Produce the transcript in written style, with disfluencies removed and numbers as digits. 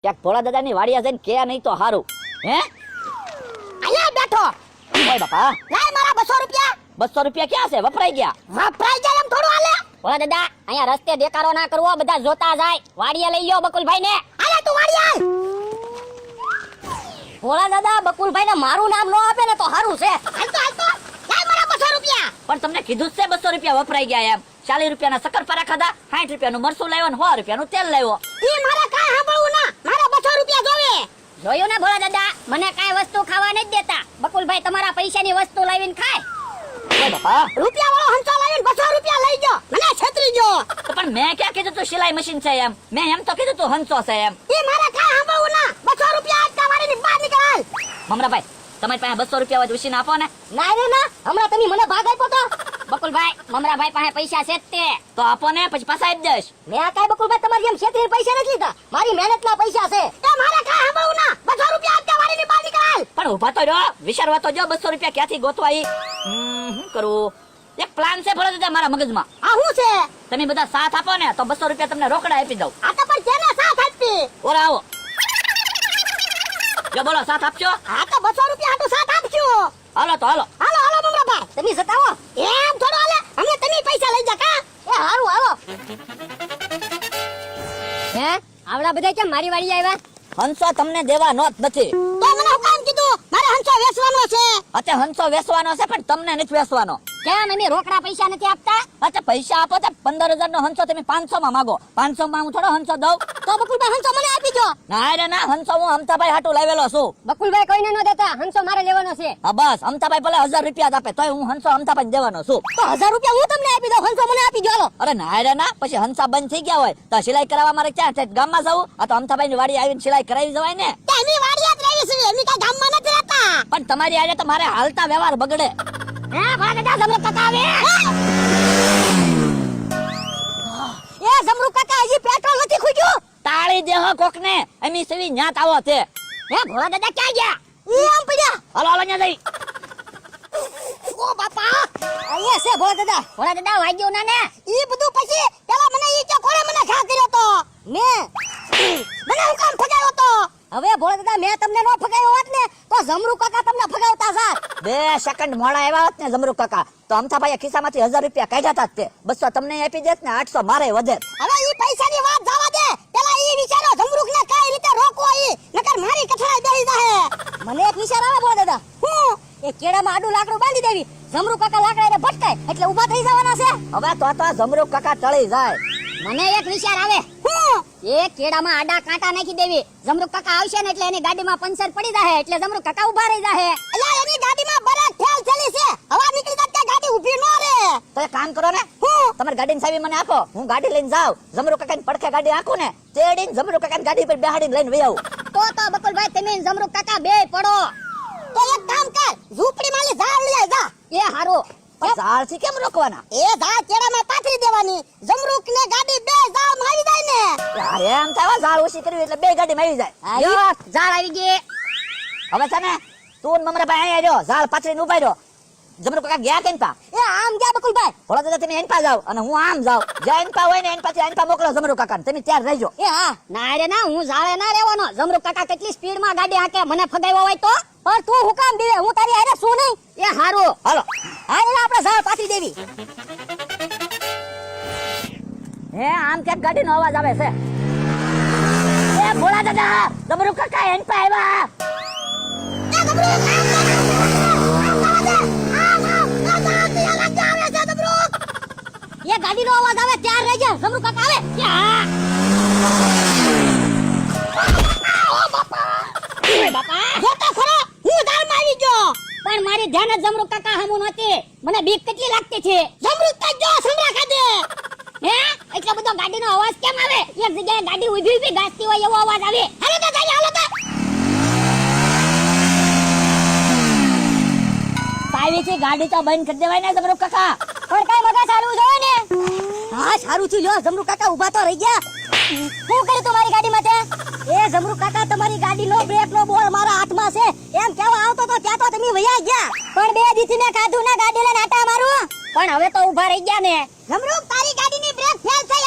ક્યાંક ભોળા દાદાની વાડિયા જઈને કે નહીં તો હારું. હે અહીંયા બેઠો. ઓય બાપા, લાય મારા 200 રૂપિયા. 200 રૂપિયા ક્યાં છે? વપરાઈ ગયા. વપરાઈ જાય એમ થોડું હાલે. ભોળા દાદા અહીંયા રસ્તે દેકારો ના કરવો, બધા જોતા જાય. વાડિયા લઈ લ્યો બકુલભાઈ ને. હાલે તું વાડિયા. ભોળા દાદા બકુલભાઈ ને મારું નામ નો આપે ને તો હારું છે. હાલ તો લાય મારા 200 રૂપિયા. પણ તમને કીધું જ છે 200 રૂપિયા વપરાઈ ગયા એમ. 40 રૂપિયાના શક્કરપારા ખાધા, 60 રૂપિયાનું મરસું લાવ્યો ને 100 રૂપિયાનું તેલ લાવ્યો. ઈ મારે કાઈ સાંભળવું ના. મારા 200 રૂપિયા જોવે. જોયું ને ભોળા દાદા, મને કાઈ વસ્તુ ખાવા નથી દેતા. બકુલભાઈ તમારા પૈસાની વસ્તુ લાવીને ખાય. ઓય બાપા, રૂપિયા વાળો હંચો લાવીને 200 રૂપિયા લઈ ગયો. મને છેતરી ગયો. તો પણ મેં ક્યાં કીધું તું સિલાઈ મશીન છે એમ? મેં એમ તો કીધું તું હંસો છે એમ. ઈ મારે કાઈ સાંભળવું ના. 200 રૂપિયા આજકા વાળીની બહાર નીકળ. મમરાભાઈ, તમારી પાસે 200 રૂપિયા હોય તો ઉછીને આપો ને. ના રે ના, હમણાં તમે મને ભાગ આપ્યો તો. બકુલભાઈ મમરાભાઈ પાસે પૈસા છે જ તે. તો આપો ને, પછી પાછા આપી દઈશ. મેં કાઈ બકુલભાઈ તમારી જેમ છેતરીને પૈસા નથી લીધા. મારી મહેનતના પૈસા છે. એ મારે કાઈ સાંભળવું ના. 200 રૂપિયા આજકા વાળીની બહાર નીકળ. પણ ઉભા તો રહ્યો, વિચારવા તો જો 200 રૂપિયા ક્યાંથી ગોતવા ઈ. શું કરું? એક પ્લાન છે ભોળા દાદા મારા મગજમાં. આ હું છે? તમે બધા સાથ આપો ને તો 200 રૂપિયા તમને રોકડા આપી દઉં. આ તો પણ જેને સાથ આપી. ઓરા આવો. જો બોલો, સાથ આપજો. આ તો 200 રૂપિયા હાટુ સાથ આપજો. હાલો તો હાલો. હાલો હાલો મમરાભાઈ. તમે સતાવો. એમ થોડો હાલે. અમને તમે પૈસા લઈ જા કા. એ હારું હાલો. હે આવડા બધા કેમ મારી વાડી આવ્યા? હંસો તમને દેવા નો જ નથી. તો મને હું કામ કીધું? મારે હંસો વેચવાનો છે. અતે હંસો વેચવાનો છે પણ તમને નથી વેચવાનો. કેમ અમે રોકડા પૈસા નથી આપતા? અતે પૈસા આપો તો 15,000 નો હંસો તમે 500 માં માંગો. 500 માં હું થોડો હંસો દઉં. તો બકુલભાઈ હંસો મને આપી દો. ના રે ના, હંસો હું અમતાભાઈ હાટુ લાવેલો છું. બકુલભાઈ કોઈને ન દેતા, હંસો મારે લેવાનો છે. હા બસ, અમતાભાઈ ભલે 1000 રૂપિયા જ આપે તોય હું હંસો અમતાભાઈ દેવાનો છું. તો 1000 રૂપિયા હું તમને આપી દઉં. હંસો મને આપી દો હાલો. અરે ના રે ના, પછી હંસા બંધ થઈ ગયા હોય તો સિલાઈ કરાવવા મારે ક્યાં છે? ગામમાં જવું? આ તો અમતાભાઈ ની વાડી આવીને સિલાઈ કરાવી જવાય ને. તેની વાડીએ જ રહી છે. એની કાઈ ગામમાં નથી રહેતા. પણ તમારી આજે તો મારે હાલતા વ્યવહાર બગડે. હે ભલા દાદા જમરૂક કાકા આવે. એ જમરૂક કાકા હજી પેટ્રોલ નથી ખૂટ્યું. તાળી દેહો કોકને, એમી સેવી ન્યાત આવો છે. હે ભલા દાદા ક્યાં ગયા? ઈ આમ પડ્યા. હાલો હાલો ન્યા જઈ. ઓ બાપા. અહીંયા છે ભલા દાદા. ભોળા દાદા વાગ્યો ના ને. ઈ બધું પછી પેલા મને ઈ કે કોણે મને ઘા કર્યો તો? મને હું કામ ફગાવ્યો તો? હવે ભોળા દાદા મેં તમને નો ફગાવ્યો હોત ને તો જમરૂ કાકા તમને ફગાવતા સાત. 2 સેકન્ડ મોડા આવ્યા હોત ને જમરૂક કાકા તો અમથાભાઈએ ખિસ્સામાંથી 1000 રૂપિયા કાઢ્યા તા તે. 200 તમને આપી દેત ને 800 મારે વધે. હવે ઈ પૈસાની વાત જવા દે. પેલા ઈ વિચારો જમરૂકને કઈ રીતે રોકવો ઈ, નકર મારી કથળાઈ બેહી જાહે. મને એક વિચાર આવે ભોળા દાદા. હું એ કેળામાં આડું લાકડું બાંધી દેવી, જમરૂ કાકા લાકડા એને ભટકાય એટલે ઊભા થઈ જવાના છે. હવે તો જમરૂક કાકા ટળી જાય. મને એક વિચાર આવે. હું એ કેળામાં આડા કાંટા નાખી દેવી, જમરૂક કાકા આવશે ને એટલે એની ગાડીમાં પંચર પડી જાહે એટલે જમરૂક કાકા ઊભા રહી જાહે. અલા એની ગાડીમાં બરાક ઠેલ ચલી છે. હવા નીકળી જાય ત્યાં ગાડી ઊભી ન રહે. તો એક કામ કરો ને, તમારી ગાડીની ચાવી મને આપો, હું ગાડી લઈને જાઉં. જમરૂક કાકાની પડખે ગાડી આખું ને તેડીને જમરૂક કાકાની ગાડી પર બેહાડીને લઈને વઈ આવું. તો બકુલભાઈ તમે ને જમરૂક કાકા બે પડો. તો એક કામ કર, ઝૂંપડી માલી ઝાડ લઈ આય જા. એ હારું. પણ ઝાડથી કેમ રોકવાના? એ ઝાડ કેળામાં પાથરી દેવાની. જમરૂકને ગાડી બે ઝાડમાં આવી જાય ને. યાર એમ થાય ઝાડ ઓછી કરવી એટલે 2 ગાડીમાં આવી જાય. યો ઝાડ આવી ગઈ. હવે છે ને તું ને મમરાભાઈ અહીંયા રહ્યો, ઝાડ પાછળીને ઉભા રહ્યો. જમરૂક કાકા ગયા કેન પા? એ આમ ગયા બકુલભાઈ. ભોળા દાદા તમે એનપા જાવ અને હું આમ જાવ. જ્યાં એનપા હોય ને એનપાથી એનપા મોકલો જમરૂક કાકાને, તમે ત્યાં રહેજો. એ હા. ના રે ના, હું ઝાડે ના રહેવાનો. જમરૂક કાકા કેટલી સ્પીડમાં ગાડી હાકે, મને ફગાવ્યો હોય તો. પણ તું હું કામ બીવે? હું તારી હારે શું નહીં? એ હારું. હાલો. હારે આપણે ઝાડ પાથરી દેવી. હે આમ ક્યાંક ગાડીનો અવાજ આવે છે. એ ભોળા દાદા, જમરૂક કાકા એનપા આવ્યા. એ જમરૂક એ ગાડીનો અવાજ આવે ત્યાર રહેજે. જમરૂક કાકા આવે. એ હા. ઓ બાપા. એ બાપા. જોતા ખરો, હું ધારમાં આવી ગયો. પણ મારી ધ્યાન જ જમરૂક કાકા હમું નહોતી. મને બીક કેટલી લાગતી છે. જમરૂક કા જો સંભળા ખાધે. હે એટલો બધો ગાડીનો અવાજ કેમ આવે? એક જગ્યાએ ગાડી ઊભી ઊભી ગાજતી હોય એવો અવાજ આવે. હાલો તો ચાલો, હાલો તો. સાવીથી ગાડી તો બંધ કરી દેવાય ને જમરૂક કાકા. પણ કઈ મગા સારું જોવે ને. હા સારું થયું લ્યો, જમરૂક કાકા ઊભા તો રહી ગયા. શું કર્યું તું મારી ગાડી માટે? એ જમરૂક કાકા તમારી ગાડીનો બ્રેકનો બોલ મારા હાથમાં છે એમ કહેવા આવતો તો ત્યાં તો તમે વયા ગયા. પણ 2 દીથી મેં ખાધું ના ગાડી લઈને આટા મારું. પણ હવે તો ઊભા રહી ગયા ને. જમરૂક તારી ગાડીની બ્રેક ફેલ છે.